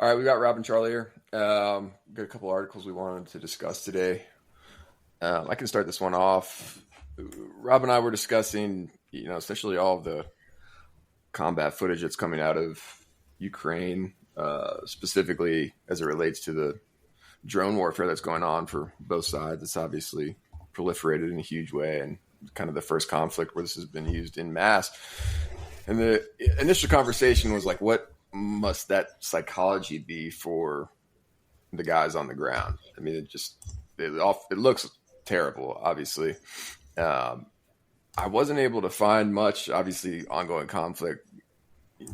All right, we got Rob and Charlie here. Got a couple articles we wanted to discuss today. I can start this one off. Rob and I were discussing, essentially all of the combat footage that's coming out of Ukraine, specifically as it relates to the drone warfare that's going on for both sides. It's obviously proliferated in a huge way, and kind of the first conflict where this has been used in mass. And the initial conversation was like, what must that psychology be for the guys on the ground? I mean, it looks terrible, obviously. I wasn't able to find much. Obviously, ongoing conflict.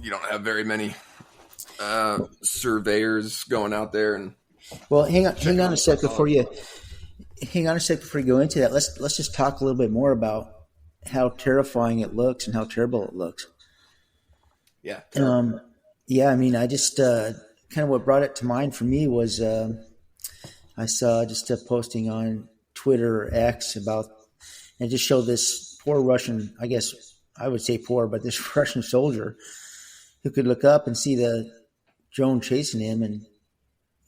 You don't have very many surveyors going out there and. Well, hang on a sec before you go into that. Let's just talk a little bit more about how terrifying it looks and how terrible it looks. Yeah. Yeah. I mean, I just kind of what brought it to mind for me was I saw just a posting on Twitter or X about, and it just showed this poor Russian, I guess I would say poor, but this Russian soldier who could look up and see the drone chasing him, and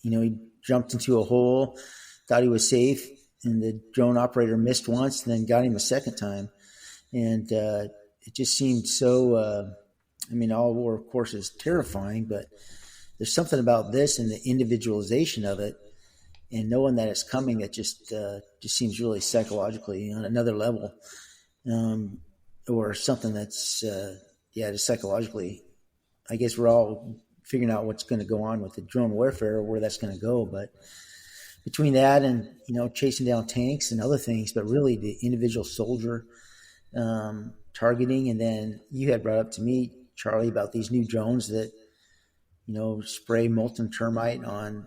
he jumped into a hole, thought he was safe, and the drone operator missed once and then got him a second time. And it just seemed so, all war, of course, is terrifying, but there's something about this and the individualization of it and knowing that it's coming that just seems really psychologically on another level, or something that's, just psychologically. I guess we're all figuring out what's going to go on with the drone warfare or where that's going to go. But between that and, chasing down tanks and other things, but really the individual soldier targeting. And then you had brought up to me, Charlie, about these new drones that, spray molten termite on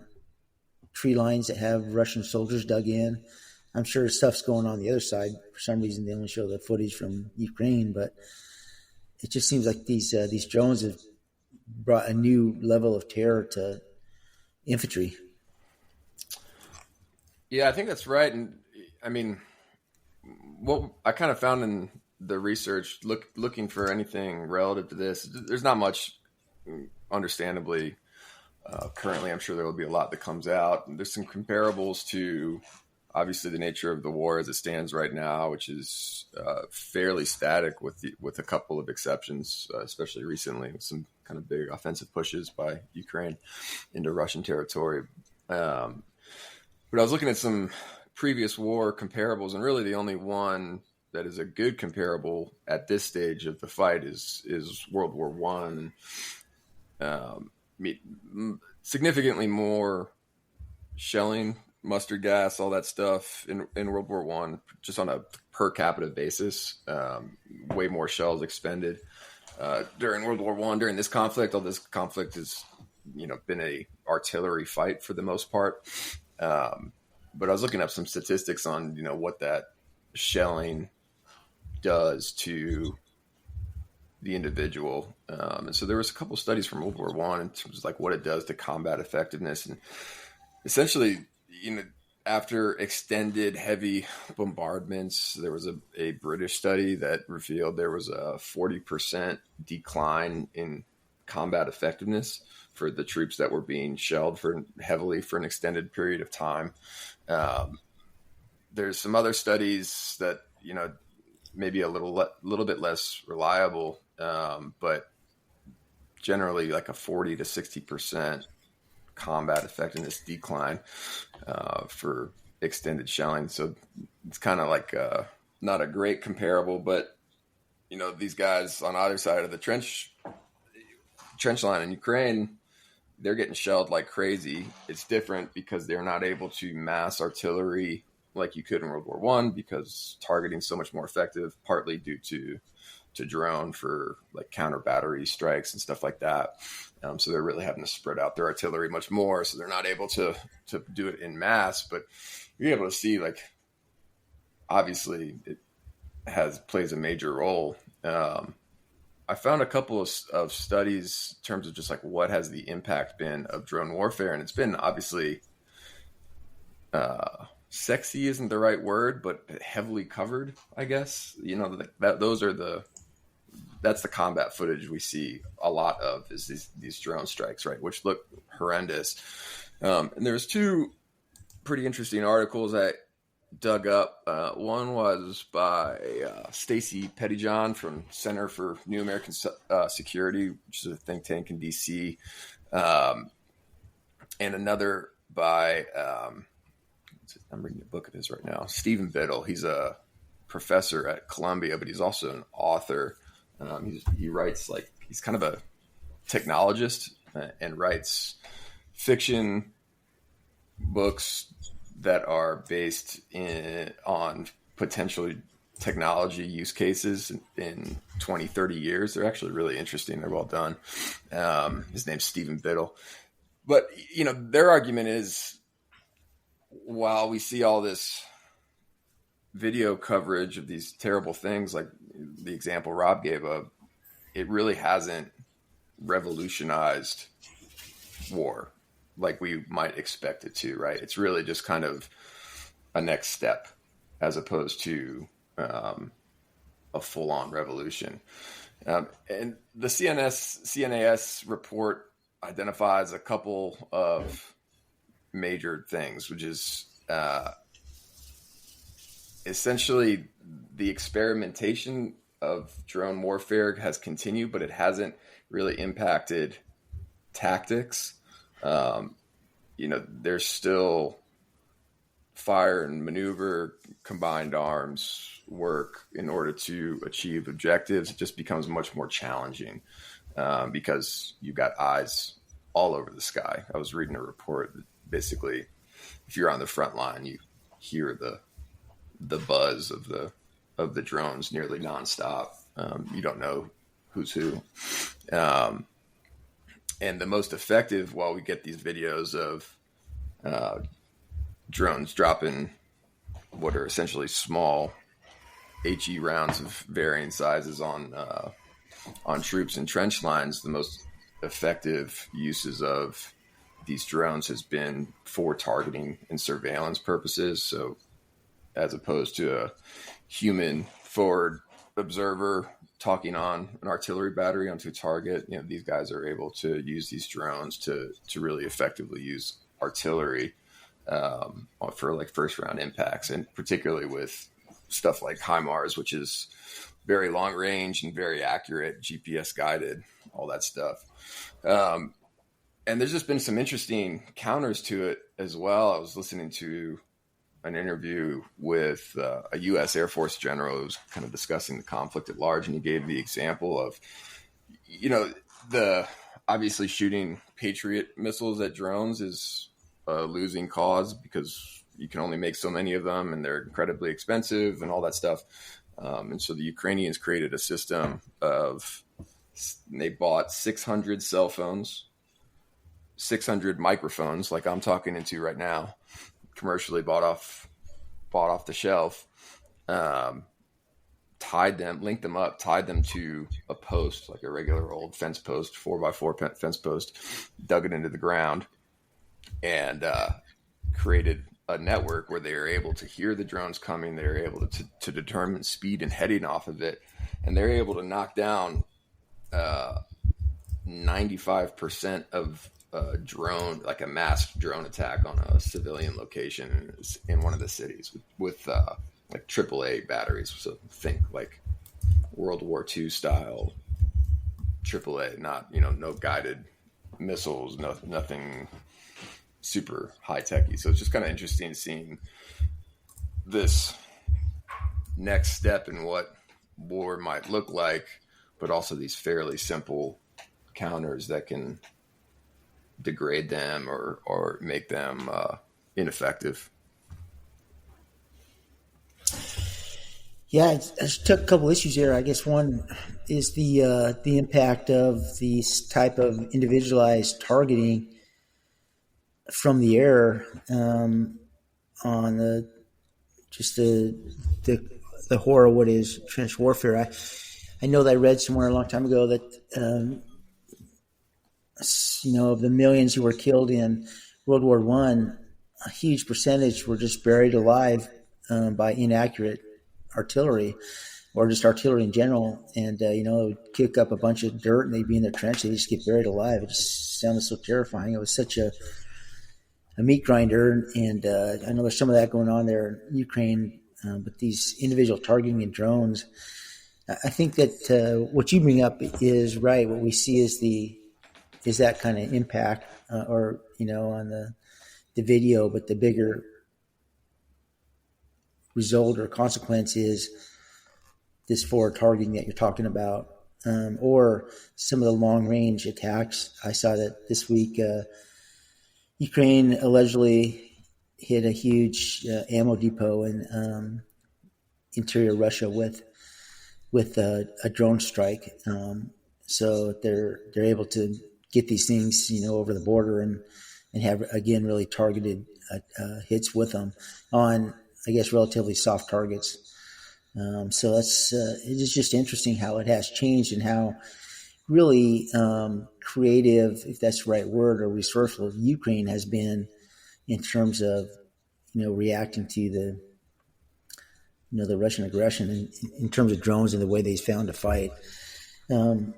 tree lines that have Russian soldiers dug in. I'm sure stuff's going on the other side. For some reason, they only show the footage from Ukraine, but it just seems like these drones have brought a new level of terror to infantry. Yeah, I think that's right. And I mean, what I kind of found in the research, looking for anything relative to this, there's not much, understandably. Currently, I'm sure there will be a lot that comes out. There's some comparables to, obviously, the nature of the war as it stands right now, which is fairly static with a couple of exceptions, especially recently, with some kind of big offensive pushes by Ukraine into Russian territory. But I was looking at some previous war comparables, and really the only one that is a good comparable at this stage of the fight is World War One. Significantly more shelling, mustard gas, all that stuff in World War One, just on a per capita basis. Way more shells expended during World War One. During this conflict, all this conflict has been a artillery fight for the most part. But I was looking up some statistics on what that shelling does to the individual. And so there was a couple of studies from World War One in terms of like what it does to combat effectiveness. And essentially, after extended heavy bombardments, there was a British study that revealed there was a 40% decline in combat effectiveness for the troops that were being shelled heavily for an extended period of time. There's some other studies that, maybe a little bit less reliable, but generally like a 40 to 60% combat effectiveness decline for extended shelling. So it's kind of like not a great comparable, but these guys on either side of the trench line in Ukraine, they're getting shelled like crazy. It's different because they're not able to mass artillery like you could in World War One, because targeting so much more effective, partly due to drone for like counter battery strikes and stuff like that. So they're really having to spread out their artillery much more. So they're not able to do it in mass, but you're able to see, like, obviously it plays a major role. I found a couple of studies in terms of just like what has the impact been of drone warfare. And it's been obviously, sexy isn't the right word, but heavily covered, I guess. Those are the that's the combat footage we see a lot of, is these drone strikes, right, which look horrendous. And there's two pretty interesting articles I dug up. One was by Stacy Pettyjohn from Center for New American Security, which is a think tank in D.C., and another by I'm reading a book of his right now, Stephen Biddle. He's a professor at Columbia, but he's also an author. He writes, like, he's kind of a technologist and writes fiction books that are based on potentially technology use cases in 20, 30 years. They're actually really interesting. They're well done. His name's Stephen Biddle. But, their argument is, while we see all this video coverage of these terrible things, like the example Rob gave of, it really hasn't revolutionized war like we might expect it to, right? It's really just kind of a next step as opposed to a full-on revolution. And the CNAS report identifies a couple of major things, which is essentially the experimentation of drone warfare has continued, but it hasn't really impacted tactics. There's still fire and maneuver, combined arms work in order to achieve objectives. It just becomes much more challenging because you've got eyes all over the sky. I was reading a report that basically, if you're on the front line, you hear the buzz of the drones nearly nonstop. You don't know who's who. And the most effective, while we get these videos of drones dropping what are essentially small HE rounds of varying sizes on troops and trench lines, the most effective uses of these drones has been for targeting and surveillance purposes. So as opposed to a human forward observer talking on an artillery battery onto a target, these guys are able to use these drones to really effectively use artillery for like first round impacts, and particularly with stuff like HIMARS, which is very long range and very accurate, GPS guided, all that stuff. And there's just been some interesting counters to it as well. I was listening to an interview with a U.S. Air Force general who was kind of discussing the conflict at large, and he gave the example of, the obviously shooting Patriot missiles at drones is a losing cause because you can only make so many of them, and they're incredibly expensive and all that stuff. And so the Ukrainians created a system they bought 600 cell phones, 600 microphones, like I'm talking into right now, commercially bought off the shelf, linked them up, tied them to a post, like a regular old fence post, 4x4 fence post, dug it into the ground, and created a network where they are able to hear the drones coming. They're able to determine speed and heading off of it, and they're able to knock down 95% of drone, like a masked drone attack on a civilian location in one of the cities with like AAA batteries. So think like World War II style AAA, not, no guided missiles, nothing super high techy. So it's just kind of interesting seeing this next step in what war might look like, but also these fairly simple counters that can degrade them or make them ineffective. Yeah, I just took a couple issues here. I guess one is the impact of these type of individualized targeting from the air on the horror of what is trench warfare. I know that I read somewhere a long time ago that of the millions who were killed in World War I, a huge percentage were just buried alive by inaccurate artillery. or just artillery in general, and it would kick up a bunch of dirt and they'd be in their trench. They just get buried alive. It just sounded so terrifying. It was such a meat grinder, and I know there's some of that going on there in Ukraine. But these individual targeting and drones, I think that what you bring up is right. What we see is that kind of impact, or on the video, but the bigger result or consequence is this forward targeting that you're talking about, or some of the long range attacks. I saw that this week. Ukraine allegedly hit a huge ammo depot in interior Russia with a drone strike. So they're able to get these things over the border and have again really targeted hits with them on, I guess, relatively soft targets. So that's it is just interesting how it has changed and how really creative, if that's the right word, or resourceful Ukraine has been in terms of reacting to the Russian aggression in terms of drones and the way they found to fight. There's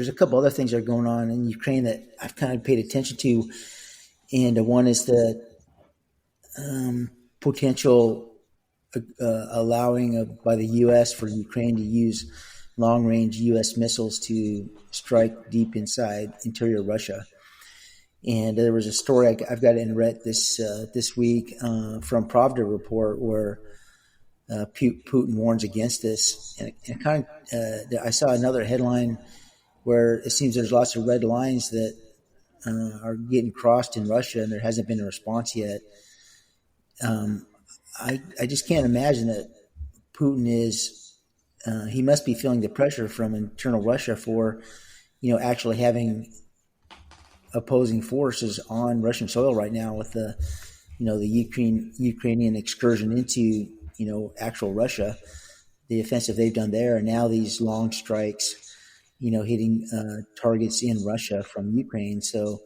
a couple other things that are going on in Ukraine that I've kind of paid attention to, and one is the potential allowing by the U.S. for Ukraine to use long-range U.S. missiles to strike deep inside interior Russia. And there was a story I've got in read this week from Pravda Report where Putin warns against this. And kind of, I saw another headline where it seems there's lots of red lines that are getting crossed in Russia, and there hasn't been a response yet. I just can't imagine that Putin is. He must be feeling the pressure from internal Russia for, actually having opposing forces on Russian soil right now with the Ukrainian excursion into, actual Russia, the offensive they've done there, and now these long strikes, hitting targets in Russia from Ukraine. So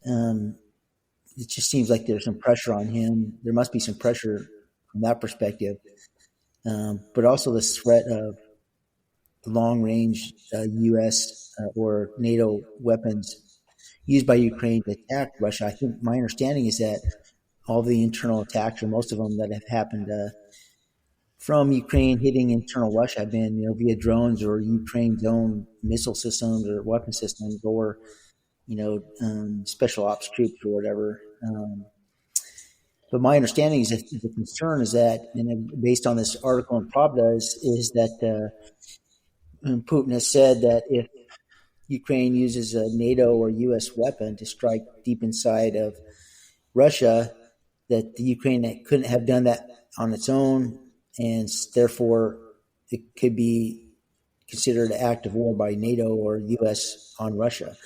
it just seems like there's some pressure on him. There must be some pressure from that perspective. But also this threat of long-range U.S. Or NATO weapons used by Ukraine to attack Russia. I think my understanding is that all the internal attacks, or most of them that have happened from Ukraine hitting internal Russia, have been via drones or Ukraine's own missile systems or weapon systems, or special ops troops or whatever. But my understanding is that the concern is that, and based on this article in Pravda, is that Putin has said that if Ukraine uses a NATO or U.S. weapon to strike deep inside of Russia, that the Ukraine couldn't have done that on its own, and therefore it could be considered an act of war by NATO or U.S. on Russia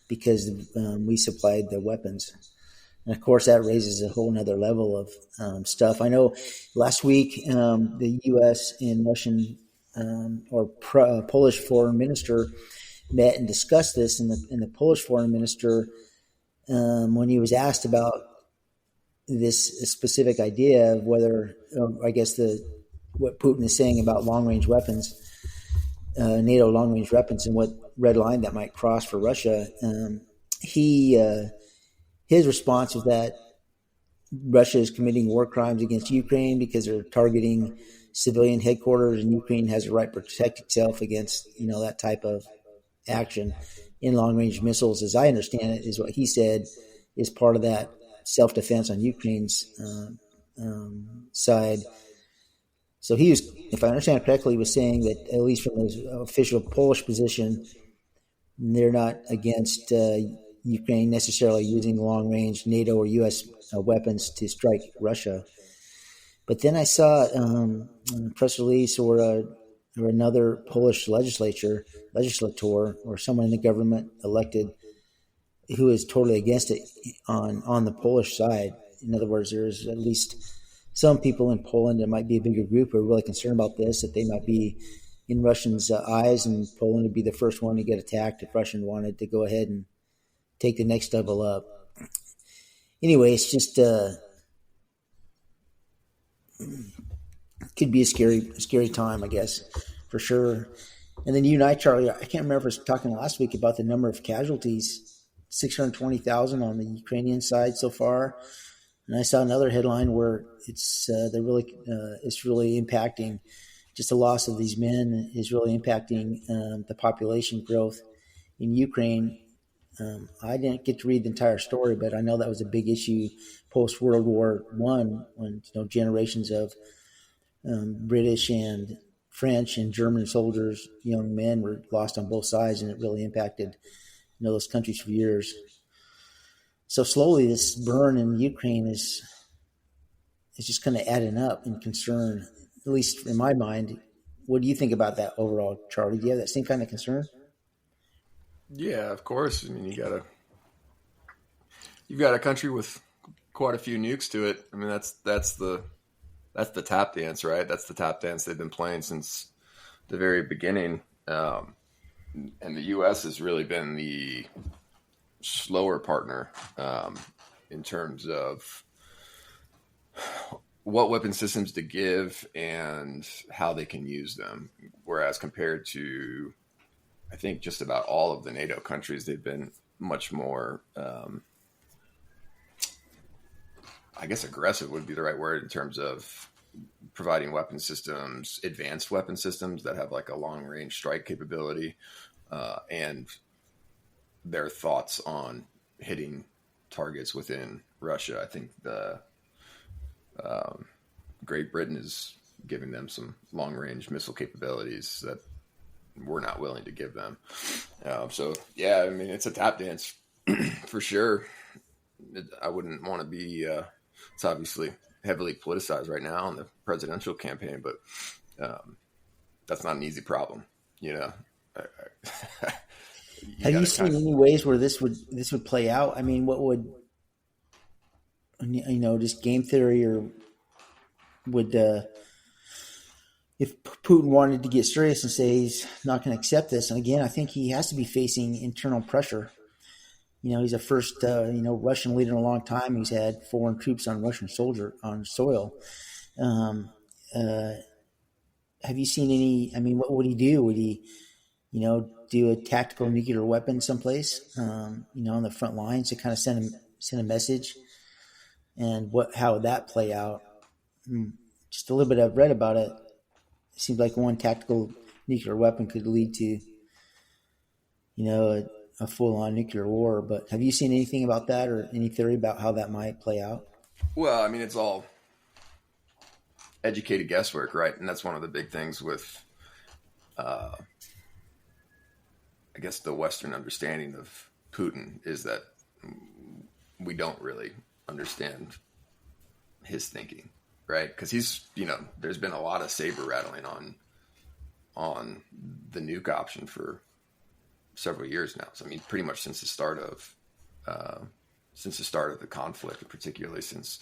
because we supplied the weapons. And of course, that raises a whole nother level of stuff. I know last week the U.S. and Russian Polish foreign minister met and discussed this, and the Polish foreign minister, when he was asked about this specific idea of whether, I guess what Putin is saying about long-range weapons, NATO long-range weapons, and what red line that might cross for Russia, his response was that Russia is committing war crimes against Ukraine because they're targeting civilian headquarters, and Ukraine has a right to protect itself against that type of action in long-range missiles. As I understand it, is what he said is part of that self-defense on Ukraine's side. So he was, if I understand correctly, was saying that at least from the official Polish position, they're not against Ukraine necessarily using long-range NATO or U.S. Weapons to strike Russia. But then I saw a press release or another Polish legislator or someone in the government elected who is totally against it on the Polish side. In other words, there's at least some people in Poland, there might be a bigger group who are really concerned about this, that they might be in Russians' eyes, and Poland would be the first one to get attacked if Russia wanted to go ahead and take the next level up. Anyway, it's just could be a scary time, I guess, for sure. And then you and I, Charlie, I can't remember if I was talking last week about the number of casualties, 620,000 on the Ukrainian side so far. And I saw another headline where it's really impacting, just the loss of these men is really impacting the population growth in Ukraine. I didn't get to read the entire story, but I know that was a big issue post World War One, when generations of British and French and German soldiers, young men, were lost on both sides, and it really impacted those countries for years. So slowly, this burn in Ukraine is just kind of adding up in concern, at least in my mind. What do you think about that overall, Charlie? Do you have that same kind of concern? Yeah, of course. I mean, you've got a country with quite a few nukes to it. I mean, that's the tap dance, right? That's the tap dance they've been playing since the very beginning. And the U.S. has really been the slower partner in terms of what weapon systems to give and how they can use them. Whereas compared to, I think, just about all of the NATO countries, they've been much more, I guess aggressive would be the right word, in terms of providing weapon systems, advanced weapon systems that have like a long range strike capability, and their thoughts on hitting targets within Russia. I think the Great Britain is giving them some long range missile capabilities that we're not willing to give them. So yeah, I mean, it's a tap dance for sure. I wouldn't want to be, it's obviously heavily politicized right now in the presidential campaign, but that's not an easy problem, you know. Have you seen any ways where this would play out? I mean, what would, just game theory, or would if Putin wanted to get serious and say he's not going to accept this? And again, I think he has to be facing internal pressure. He's the first Russian leader in a long time who's had foreign troops on Russian soil. Have you seen any? I mean, what would he do? Would he, do a tactical nuclear weapon someplace, on the front lines to kind of send a message? And how would that play out? Just a little bit I've read about it. It seems like one tactical nuclear weapon could lead to, a full-on nuclear war. But have you seen anything about that, or any theory about how that might play out? Well, I mean, it's all educated guesswork, right? And that's one of the big things with, I guess, the Western understanding of Putin, is that we don't really understand his thinking, right? Because he's, there's been a lot of saber rattling on the nuke option for several years now. So I mean, pretty much since the start of the conflict, and particularly since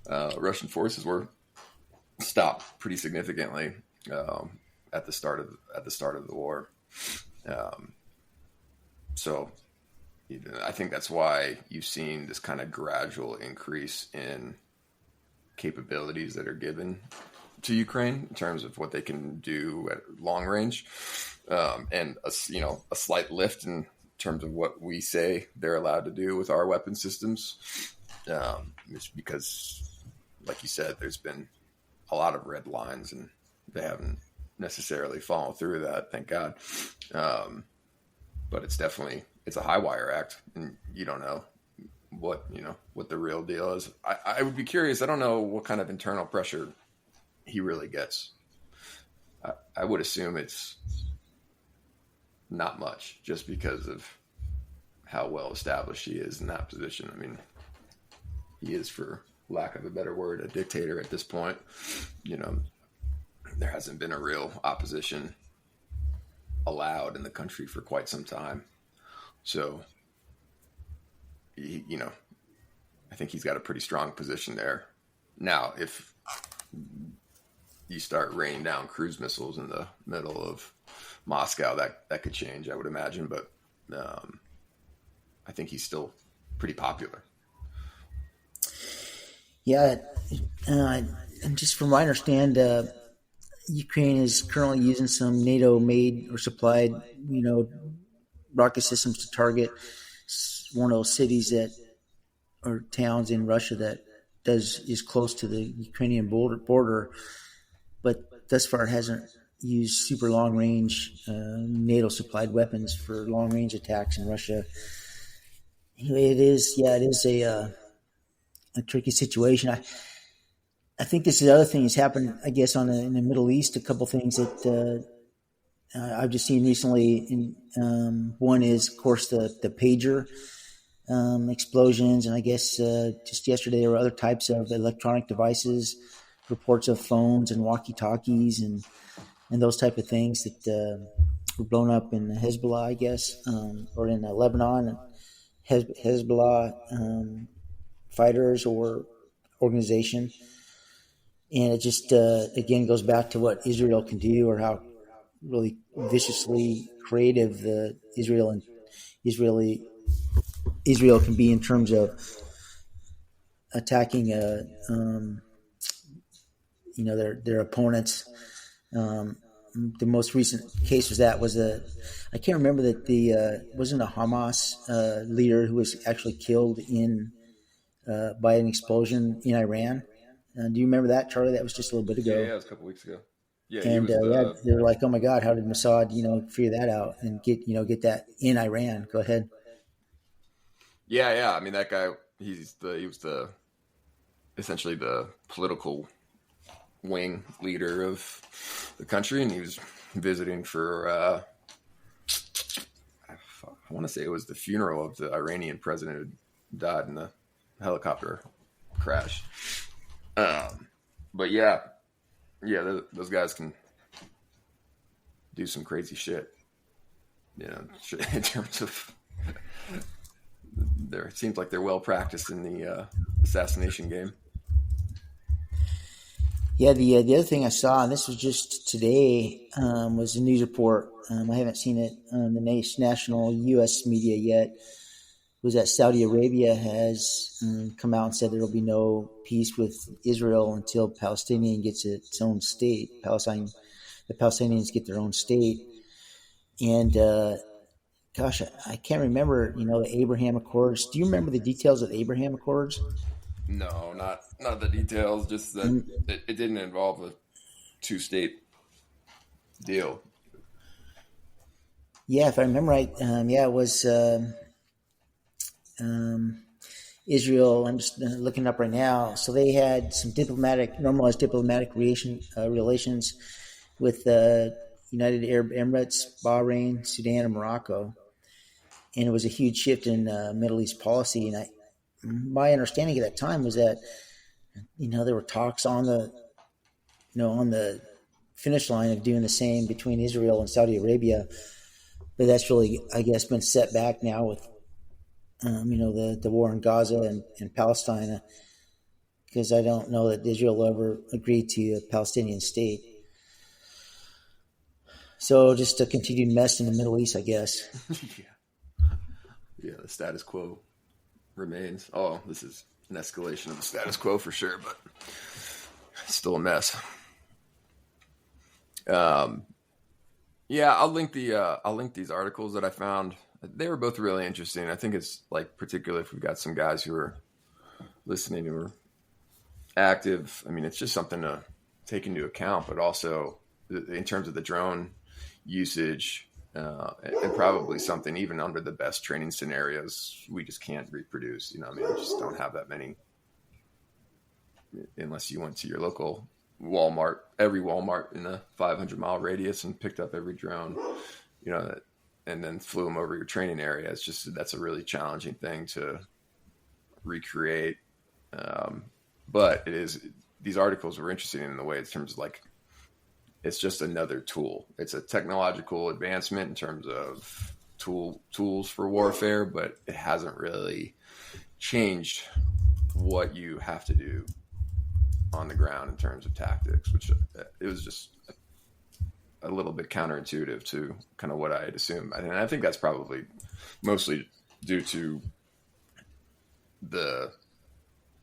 Russian forces were stopped pretty significantly at the start of the war. So I think that's why you've seen this kind of gradual increase in capabilities that are given to Ukraine in terms of what they can do at long range, and a slight lift in terms of what we say they're allowed to do with our weapon systems. It's because, like you said, there's been a lot of red lines, and they haven't necessarily fallen through that, thank God. But it's a high wire act, and you don't know what the real deal is. I would be curious. I don't know what kind of internal pressure he really gets. I would assume it's not much, just because of how well established he is in that position. I mean, he is, for lack of a better word, a dictator at this point. There hasn't been a real opposition allowed in the country for quite some time. So, I think he's got a pretty strong position there. Now, if you start raining down cruise missiles in the middle of Moscow, that could change, I would imagine. But I think he's still pretty popular. Yeah, and just from what I understand, Ukraine is currently using some NATO made or supplied, rocket systems to target one of those cities that or towns in Russia that is close to the Ukrainian border, but thus far it hasn't used super long range NATO supplied weapons for long range attacks in Russia. Anyway, it is a tricky situation. I think this is the other thing that's happened, I guess, in the Middle East. A couple things that I've just seen recently. One is, of course, the pager explosions, and I guess just yesterday there were other types of electronic devices, reports of phones and walkie-talkies and those type of things that were blown up in Hezbollah, I guess, or in Lebanon. Hezbollah fighters or organization. And it just, again, goes back to what Israel can do, or how really viciously creative Israel can be in terms of attacking, their opponents. The most recent case was I can't remember that wasn't a Hamas leader who was actually killed by an explosion in Iran. Do you remember that, Charlie? That was just a little bit ago. Yeah, it was a couple weeks ago. Yeah, and they were like, "Oh my God, how did Mossad, figure that out and get that in Iran?" Go ahead. Yeah. I mean, that guy, he was essentially the political wing leader of the country, and he was visiting for I want to say it was the funeral of the Iranian president who died in the helicopter crash. But yeah, those guys can do some crazy shit, in terms of it seems like they're well practiced in the assassination game. Yeah, the other thing I saw, and this was just today, was a news report. I haven't seen it on the national U.S. media yet. Was that Saudi Arabia has come out and said there will be no peace with Israel until Palestinian gets its own state. The Palestinians get their own state. And gosh, I can't remember, the Abraham Accords. Do you remember the details of the Abraham Accords? No, not the details. Just that it didn't involve a two-state deal. Yeah, if I remember right, it was Israel. I'm just looking up right now. So they had some normalized diplomatic relations with United Arab Emirates, Bahrain, Sudan, and Morocco, and it was a huge shift in Middle East policy. And my understanding at that time was that there were talks on the finish line of doing the same between Israel and Saudi Arabia, but that's really, I guess, been set back now with the war in Gaza and Palestine, because I don't know that Israel will ever agree to a Palestinian state. So just a continued mess in the Middle East, I guess. Yeah, the status quo remains. Oh, this is an escalation of the status quo for sure, but still a mess. Yeah, I'll link these articles that I found. They were both really interesting. I think it's particularly if we've got some guys who are listening who are active. I mean, it's just something to take into account, but also in terms of the drone usage, and probably something even under the best training scenarios, we just can't reproduce. We just don't have that many, unless you went to your local Walmart, every Walmart in a 500-mile radius and picked up every drone, and then flew them over your training area. That's a really challenging thing to recreate. But these articles were interesting in the way in terms of it's just another tool. It's a technological advancement in terms of tools for warfare, but it hasn't really changed what you have to do on the ground in terms of tactics, which it was just a little bit counterintuitive to kind of what I had assumed. And I think that's probably mostly due to the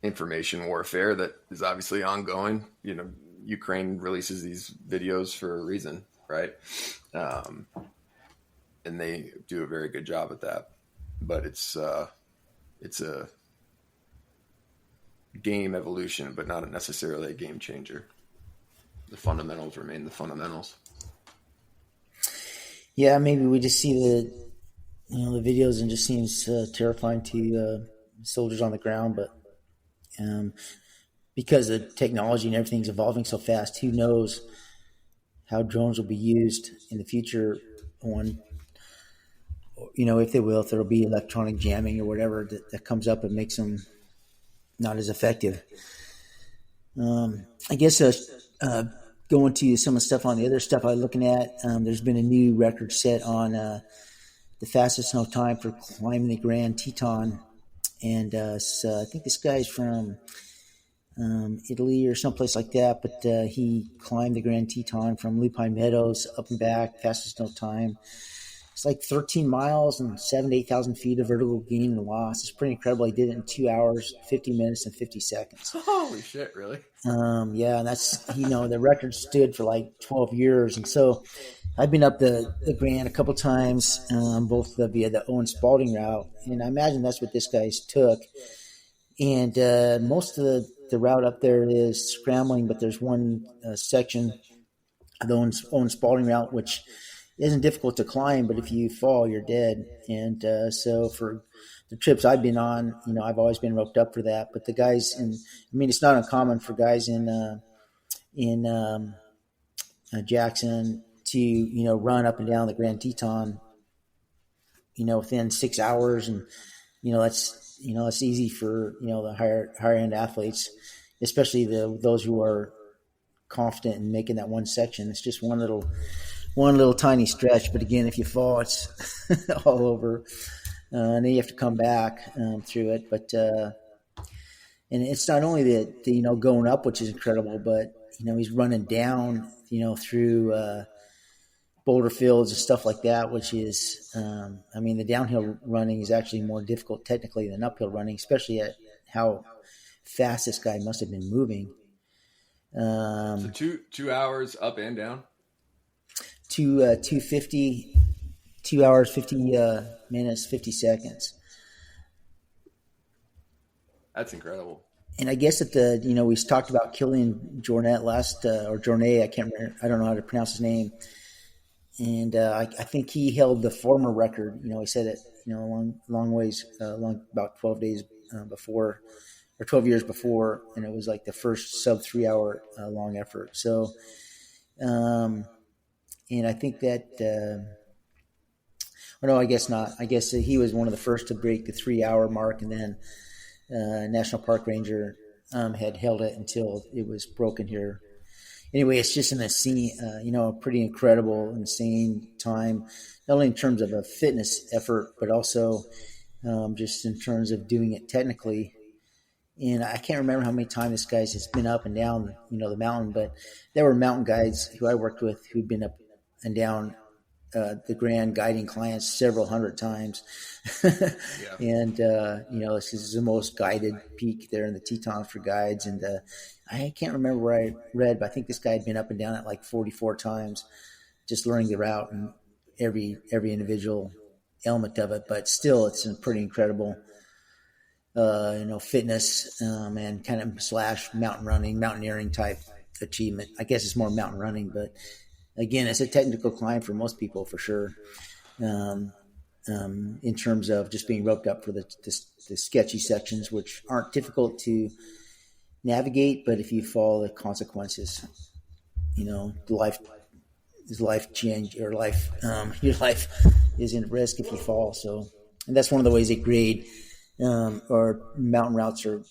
information warfare that is obviously ongoing, Ukraine releases these videos for a reason, right? Um, and they do a very good job at that. But it's a game evolution, but not necessarily a game changer. The fundamentals remain the fundamentals. Yeah, maybe we just see the videos and just seems terrifying to soldiers on the ground, but um, because the technology and everything's evolving so fast, who knows how drones will be used in the future on, if they will, if there'll be electronic jamming or whatever that comes up and makes them not as effective. I guess going to some of the stuff on the other stuff I'm looking at, there's been a new record set on the fastest snow time for climbing the Grand Teton. And so I think this guy's from Italy or someplace like that, but he climbed the Grand Teton from Lupine Meadows up and back, fastest snow time. It's like 13 miles and 7,000 to 8,000 feet of vertical gain and loss. It's pretty incredible. He did it in 2 hours, 50 minutes, and 50 seconds. Holy shit, really? Yeah, and that's, the record stood for like 12 years. And so I've been up the Grand a couple times, both via the Owen Spalding route. And I imagine that's what this guy's took. And most of the route up there is scrambling, but there's one section of the Owen Spalding route, which isn't difficult to climb, but if you fall, you're dead. And so for the trips I've been on, I've always been roped up for that. But the guys it's not uncommon for guys in Jackson to, run up and down the Grand Teton, within 6 hours. And, that's easy for, the higher end athletes, especially those who are confident in making that one section. It's just one little tiny stretch, but again, if you fall, it's all over, and then you have to come back through it. But and it's not only the going up, which is incredible, but he's running down through boulder fields and stuff like that, which is the downhill running is actually more difficult technically than uphill running, especially at how fast this guy must have been moving. So 2 hours up and down. 250, 2 hours, 50 minutes, 50 seconds. That's incredible. And I guess we talked about Killian Jornet or Jornet, I can't remember, I don't know how to pronounce his name. And I think he held the former record. He said it, long ways, about 12 days before, or 12 years before, and it was like the first sub 3 hour long effort. So, and I think that, no, I guess not. I guess he was one of the first to break the 3 hour mark, and then National Park Ranger had held it until it was broken here. Anyway, it's just a pretty incredible, insane time, not only in terms of a fitness effort, but also just in terms of doing it technically. And I can't remember how many times this guy has been up and down, the mountain, but there were mountain guides who I worked with who'd been up and down the Grand guiding clients several hundred times. Yeah. And, this is the most guided peak there in the Tetons for guides. And I can't remember where I read, but I think this guy had been up and down it like 44 times, just learning the route and every individual element of it. But still, it's a pretty incredible, fitness and kind of / mountain running, mountaineering type achievement. I guess it's more mountain running, but again, it's a technical climb for most people for sure. In terms of just being roped up for the sketchy sections, which aren't difficult to navigate, but if you fall, the consequences, life change or life, your life is in risk if you fall. So, and that's one of the ways they grade or mountain routes or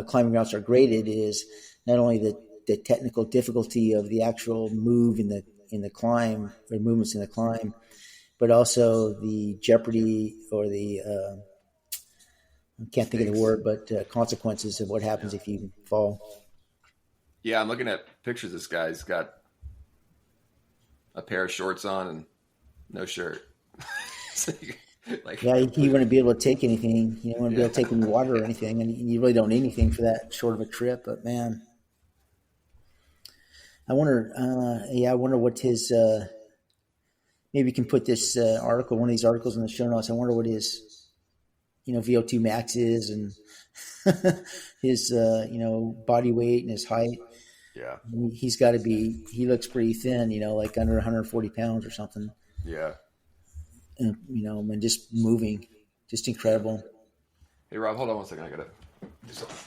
climbing routes are graded is not only the technical difficulty of the actual move in the climb or movements in the climb, but also the jeopardy or the I can't think of the word, but consequences of what happens if you fall. Yeah, I'm looking at pictures. This guy's got a pair of shorts on and no shirt. You wouldn't be able to take anything. You wouldn't be able to take any water or anything, and you really don't need anything for that short of a trip. But man, I wonder. I wonder what his. Maybe you can put this article, one of these articles, in the show notes. I wonder what his, VO2 max is, and his, body weight and his height. Yeah. He's got to be. He looks pretty thin, like under 140 pounds or something. Yeah. And, and just moving, just incredible. Hey, Rob, hold on one second. I gotta do something.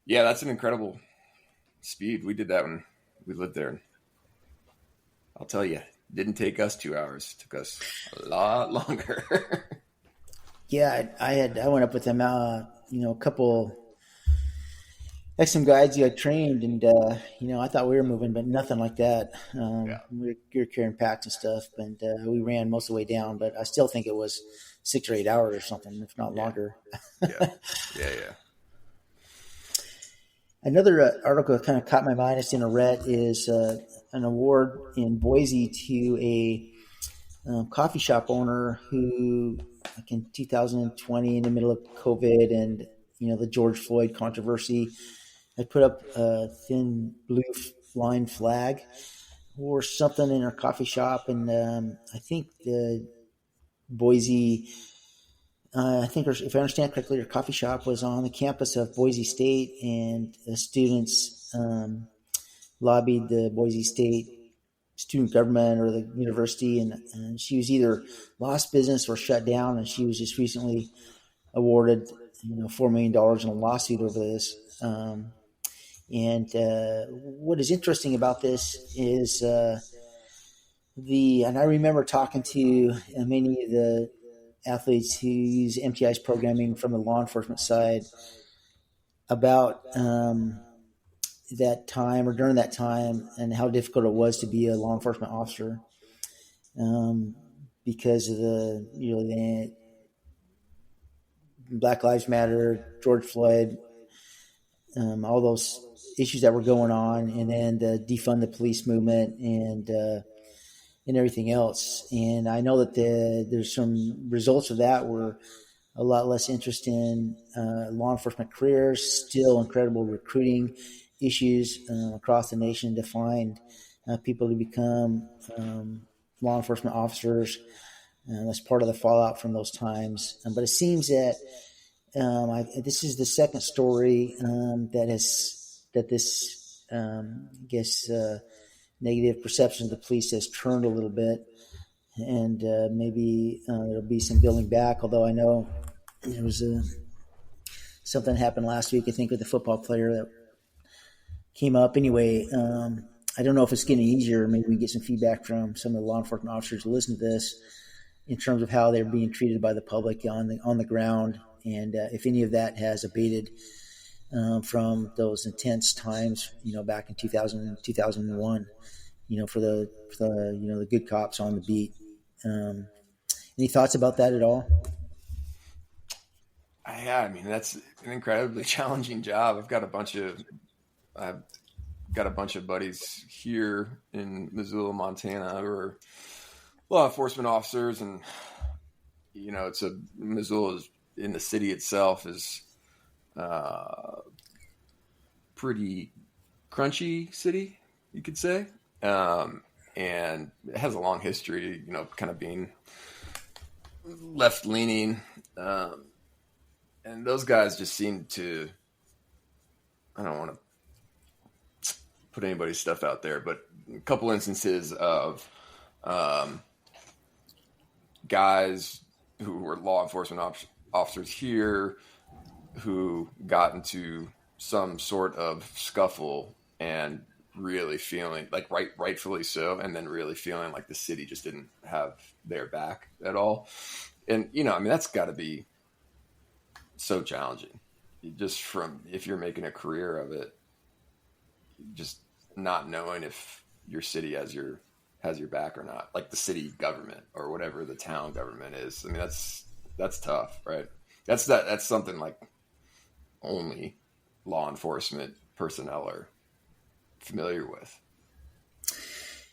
Yeah, that's an incredible speed. We did that when we lived there. I'll tell you, it didn't take us 2 hours. It took us a lot longer. Yeah, I went up with them, a couple, like some guides I trained, and I thought we were moving, but nothing like that. Yeah. We were carrying packs and stuff, and we ran most of the way down, but I still think it was 6 or 8 hours or something, if not longer. Yeah. Yeah. Another article that kind of caught my mind, it's in a red, is an award in Boise to a coffee shop owner who, like in 2020, in the middle of COVID and the George Floyd controversy, had put up a thin blue line flag or something in her coffee shop, and I think the Boise. I think, if I understand correctly, her coffee shop was on the campus of Boise State, and the students lobbied the Boise State student government or the university, and she was either lost business or shut down, and she was just recently awarded $4 million in a lawsuit over this. And what is interesting about this is and I remember talking to many of the athletes who use MTI's programming from the law enforcement side about that time or during that time and how difficult it was to be a law enforcement officer because of the Black Lives Matter, George Floyd, all those issues that were going on, and then the defund the police movement and everything else. And I know that there's some results of that were a lot less interest in law enforcement careers, still incredible recruiting issues across the nation to find people to become law enforcement officers. That's part of the fallout from those times. But it seems that this is the second story that this negative perception of the police has turned a little bit, and maybe there'll be some building back. Although I know there was something happened last week, I think, with the football player that came up. Anyway, I don't know if it's getting easier. Maybe we get some feedback from some of the law enforcement officers who listen to this in terms of how they're being treated by the public on the ground, and if any of that has abated from those intense times, back in 2000, 2001, for the good cops on the beat. Any thoughts about that at all? Yeah, I mean, that's an incredibly challenging job. I've got a bunch of buddies here in Missoula, Montana, who are law enforcement officers, and Missoula is, in the city itself, is pretty crunchy city, you could say, and it has a long history, kind of being left leaning, and those guys just seem to, I don't want to put anybody's stuff out there, but a couple instances of guys who were law enforcement officers here who got into some sort of scuffle and really feeling like rightfully so, and then really feeling like the city just didn't have their back at all. And, I mean, that's got to be so challenging, just from, if you're making a career of it, just not knowing if your city has your back or not, like the city government or whatever the town government is. I mean, that's tough, right? That's something like only law enforcement personnel are familiar with.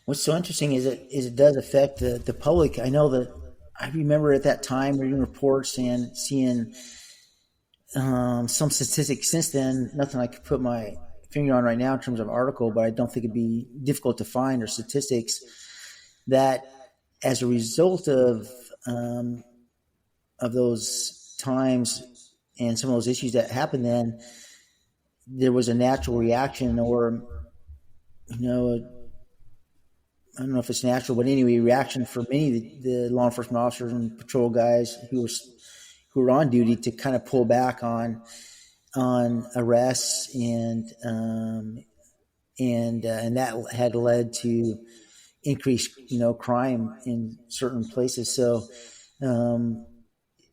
What's so interesting is it does affect the public. I know that I remember at that time reading reports and seeing some statistics since then. Nothing I could put my finger on right now in terms of article, but I don't think it'd be difficult to find or statistics that as a result of those times and some of those issues that happened then, there was a natural reaction, or I don't know if it's natural, but anyway, reaction for many of the law enforcement officers and patrol guys who were on duty to kind of pull back on arrests, and that had led to increased crime in certain places. So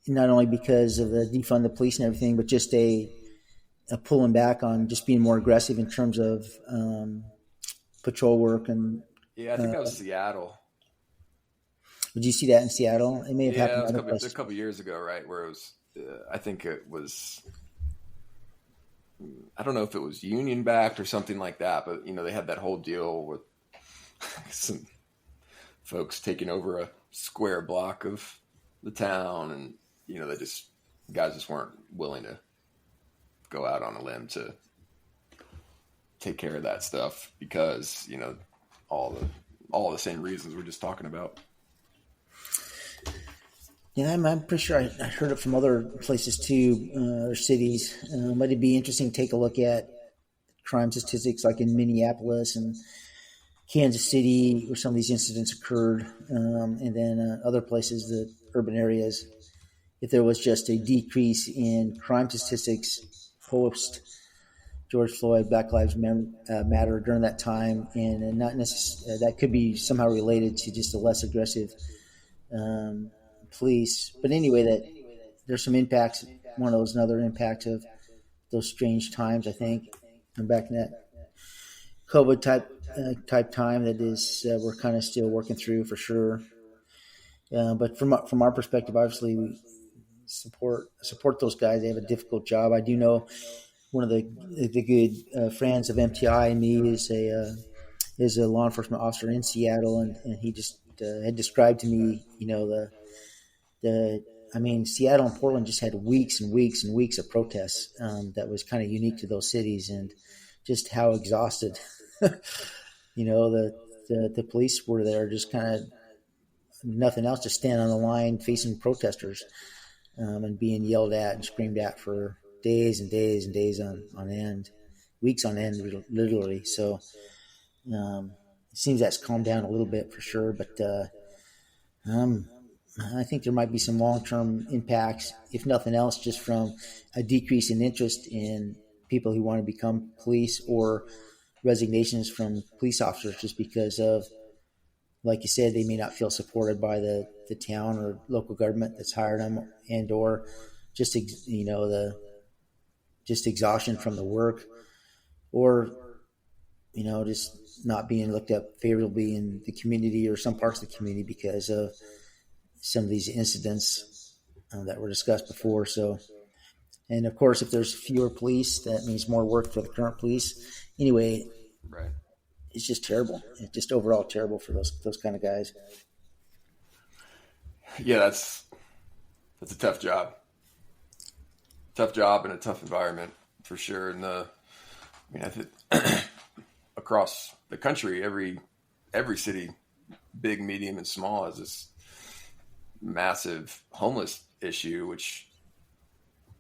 not only because of the defund the police and everything, but just a pulling back on just being more aggressive in terms of patrol work. And Yeah, I think that was Seattle. did you see that in Seattle? It may have Yeah, happened it was in a other couple, a places. couple years ago, right? Where it was, I think it was, I don't know if it was union backed or something like that, but they had that whole deal with some folks taking over a square block of the town, and they just guys just weren't willing to go out on a limb to take care of that stuff because all the same reasons we're just talking about. Yeah, I'm pretty sure I heard it from other places too, or cities. But it'd be interesting to take a look at crime statistics like in Minneapolis and Kansas City, where some of these incidents occurred, and then other places, the urban areas. If there was just a decrease in crime statistics post George Floyd, Black Lives Matter during that time, and not necessarily that could be somehow related to just a less aggressive police. But anyway, that there's some impacts. One of those, another impact of those strange times, I think. I'm back in that COVID type time that is we're kind of still working through for sure. But from our perspective, obviously we support those guys. They have a difficult job. I do know one of the good friends of MTI and me is a law enforcement officer in Seattle, and he just had described to me, Seattle and Portland just had weeks and weeks and weeks of protests that was kind of unique to those cities, and just how exhausted, the police were there, just kind of nothing else, just stand on the line facing protesters and being yelled at and screamed at for days and days and days on end, weeks on end, literally. So it seems that's calmed down a little bit for sure, but I think there might be some long-term impacts, if nothing else, just from a decrease in interest in people who want to become police, or resignations from police officers just because of, like you said, they may not feel supported by the town or local government that's hired them, and or just just exhaustion from the work, or just not being looked at favorably in the community or some parts of the community because of some of these incidents that were discussed before. So, and of course, if there's fewer police, that means more work for the current police. Anyway, Right. it's just terrible. It's just overall terrible for those kind of guys. Yeah, that's a tough job and a tough environment for sure. And I think across the country, every city, big, medium, and small, has this massive homeless issue, which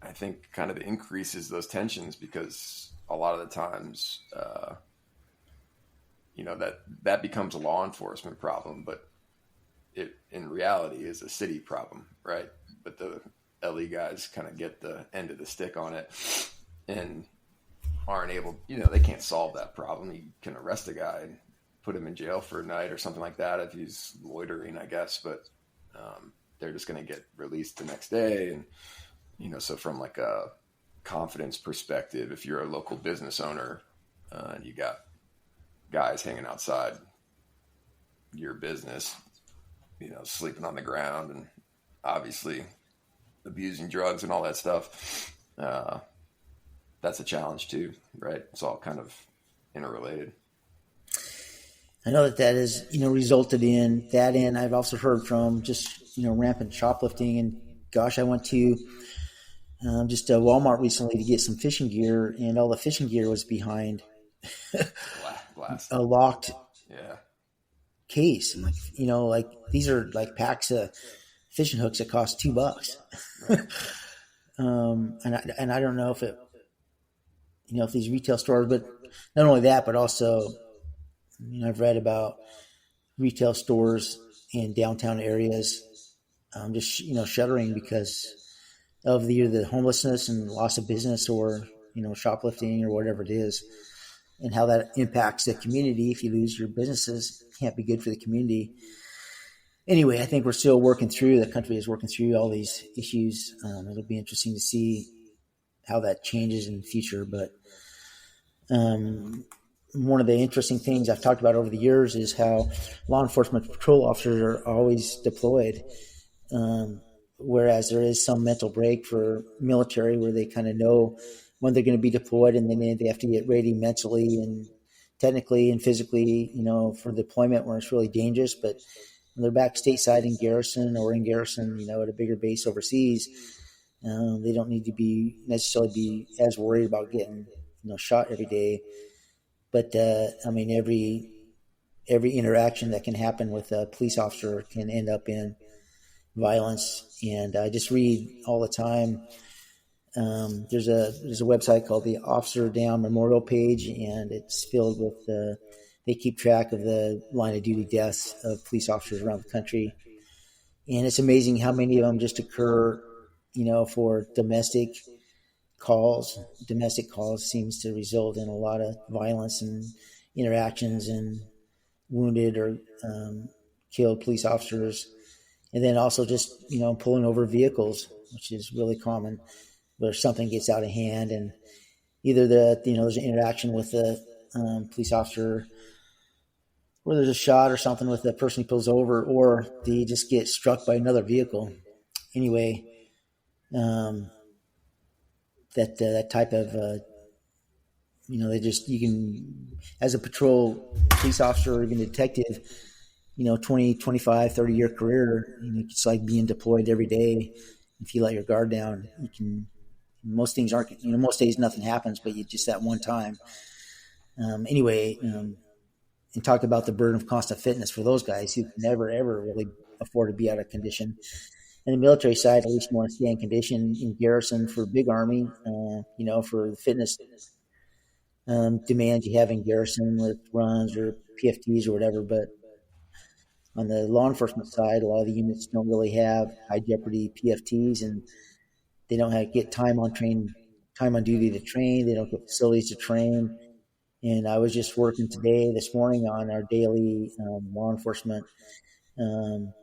I think kind of increases those tensions, because a lot of the times, that becomes a law enforcement problem, but it in reality is a city problem, right? But the LE guys kind of get the end of the stick on it and aren't able, they can't solve that problem. You can arrest a guy and put him in jail for a night or something like that if he's loitering, I guess, but they're just going to get released the next day. And, so from like a confidence perspective, if you're a local business owner and you got guys hanging outside your business, sleeping on the ground and obviously abusing drugs and all that stuff, that's a challenge too, right? It's all kind of interrelated. I know that has, resulted in that. And I've also heard from just, rampant shoplifting. And gosh, I went to just Walmart recently to get some fishing gear, and all the fishing gear was behind Blast. a locked Yeah. case. And like these are like packs of fishing hooks that cost $2. Right. And I don't know if these retail stores, but not only that, but also, I've read about retail stores in downtown areas, just, shuttering because of either the homelessness and loss of business or, shoplifting or whatever it is, and how that impacts the community. If you lose your businesses, it can't be good for the community. Anyway, I think the country is working through all these issues. It'll be interesting to see how that changes in the future. But one of the interesting things I've talked about over the years is how law enforcement patrol officers are always deployed. Whereas there is some mental break for military where they kind of know when they're going to be deployed, and then they have to get ready mentally and technically and physically, for deployment where it's really dangerous. But when they're back stateside in garrison or in garrison, at a bigger base overseas, they don't need to necessarily be as worried about getting, shot every day. But every interaction that can happen with a police officer can end up in violence. And I just read all the time. There's a website called the Officer Down Memorial Page, and it's filled with they keep track of the line of duty deaths of police officers around the country. And it's amazing how many of them just occur, for domestic calls. Domestic calls seems to result in a lot of violence and interactions and wounded or killed police officers. And then also just, pulling over vehicles, which is really common, where something gets out of hand and either there's an interaction with the police officer where there's a shot or something with the person who pulls over, or they just get struck by another vehicle. Anyway, that type of, you can, as a patrol police officer or even detective, 20, 25, 30-year career, it's like being deployed every day. If you let your guard down, most things aren't, most days nothing happens, but you just that one time. And talk about the burden of constant fitness for those guys who can never, ever really afford to be out of condition. And the military side, at least you want to stay in condition in garrison for big army, for the fitness demands you have in garrison with runs or PFTs or whatever. But on the law enforcement side, a lot of the units don't really have high jeopardy PFTs, and they don't get time on duty to train. They don't get facilities to train. And I was just working this morning on our daily law enforcement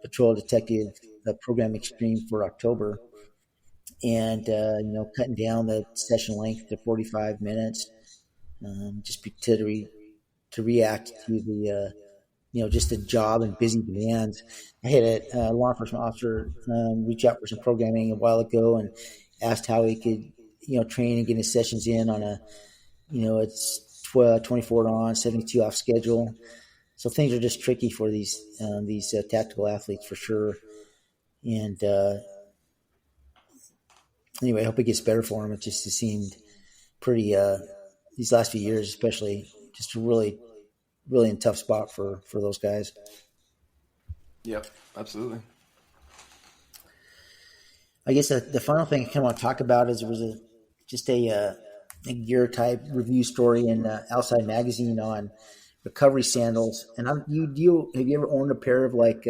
patrol detective program extreme for October, and cutting down the session length to 45 minutes, just to react to the just the job and busy demands. I had a law enforcement officer reach out for some programming a while ago and asked how he could train and get his sessions in on a it's 24 on, 72 off schedule. So things are just tricky for these tactical athletes for sure. And anyway, I hope it gets better for him. It just seemed pretty these last few years, especially, just a really, really in tough spot for those guys. Yep, absolutely. I guess the final thing I kind of want to talk about is there was a gear type review story in Outside Magazine on recovery sandals. And have you ever owned a pair of like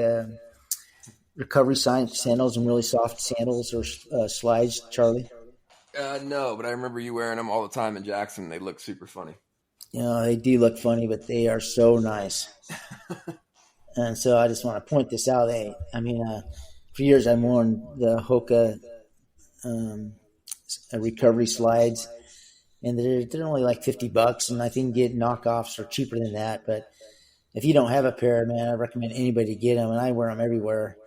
recovery sandals and really soft sandals or slides, Charlie? No, but I remember you wearing them all the time in Jackson. They look super funny. They do look funny, but they are so nice. And so I just want to point this out. For years I've worn the Hoka recovery slides, and they're only like $50, and I think get knockoffs are cheaper than that. But if you don't have a pair, man, I recommend anybody get them, and I wear them everywhere.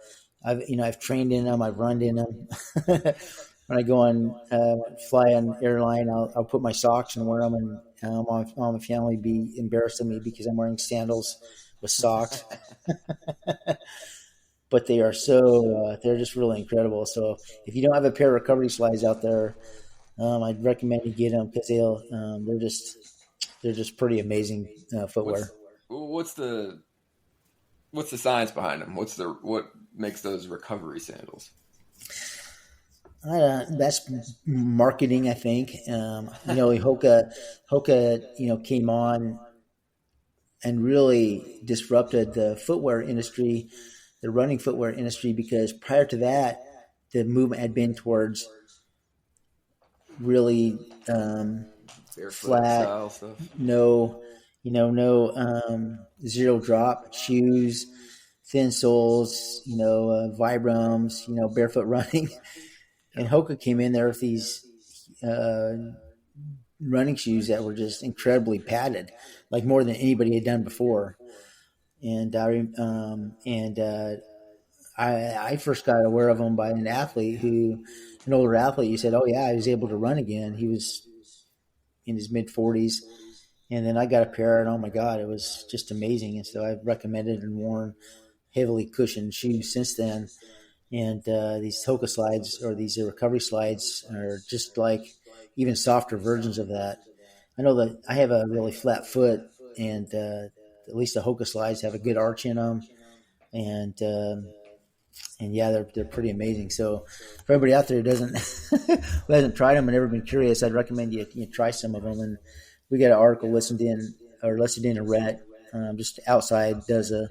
I've trained in them, I've run in them. When I go on fly on airline, I'll put my socks and wear them, and all my family be embarrassed of me because I'm wearing sandals with socks. but they are they're just really incredible. So if you don't have a pair of recovery slides out there, I'd recommend you get them because they're just pretty amazing What's footwear. what's the science behind them? What makes those recovery sandals? That's marketing, I think. Hoka, came on and really disrupted the footwear industry, the running footwear industry, because prior to that, the movement had been towards really Barefoot flat, style stuff. no zero drop shoes, thin soles, Vibrams, barefoot running. And Hoka came in there with these uh, running shoes that were just incredibly padded, like more than anybody had done before. And I first got aware of them by an older athlete, who said, "Oh yeah, I was able to run again." He was in his mid 40s, and then I got a pair, and oh my god, it was just amazing. And so I've recommended and worn heavily cushioned shoes since then. And these Hoka slides, or these recovery slides, are just like even softer versions of that. I know that I have a really flat foot, and at least the Hoka slides have a good arch in them, and yeah, they're pretty amazing. So for everybody out there who doesn't who hasn't tried them and never been curious, I'd recommend you try some of them. And we got an article listened in a Rhett, just outside, does a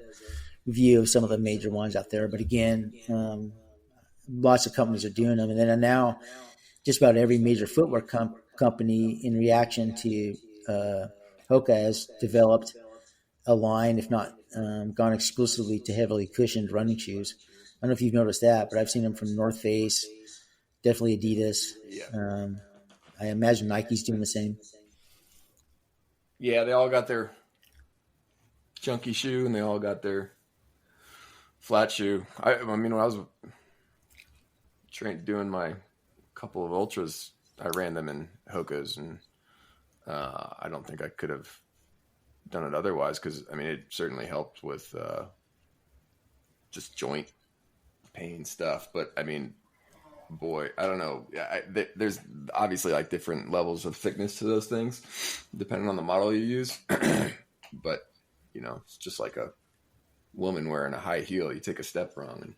review of some of the major ones out there. But again, lots of companies are doing them, and then now just about every major footwear company, in reaction to Hoka, has developed a line, if not gone exclusively to heavily cushioned running shoes. I don't know if you've noticed that, but I've seen them from North Face, definitely Adidas. Yeah. I imagine Nike's doing the same. Yeah, they all got their chunky shoe and they all got their flat shoe. I mean, when I was doing my couple of ultras, I ran them in Hokas, and I don't think I could have done it otherwise, because I mean, it certainly helped with just joint pain stuff. But I mean, boy, I don't know. There's obviously like different levels of thickness to those things, depending on the model you use. But it's just like a woman wearing a high heel. You take a step wrong and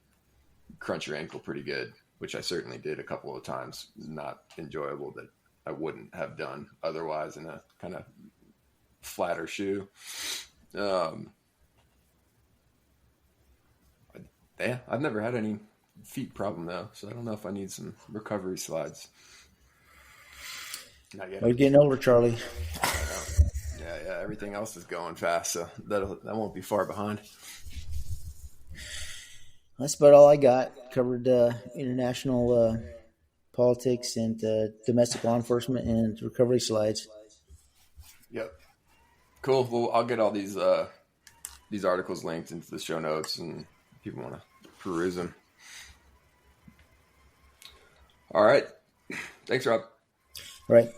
crunch your ankle pretty good, which I certainly did a couple of times. Not enjoyable, that I wouldn't have done otherwise in a kind of flatter shoe. Yeah, I've never had any feet problem though, so I don't know if I need some recovery slides. Not yet. Well, you're getting older, Charlie. Yeah. Everything else is going fast, so that won't be far behind. That's about all I got. Covered international politics and domestic law enforcement and recovery slides. Yep. Cool. Well, I'll get all these articles linked into the show notes, and if people want to peruse them. All right. Thanks, Rob. All right.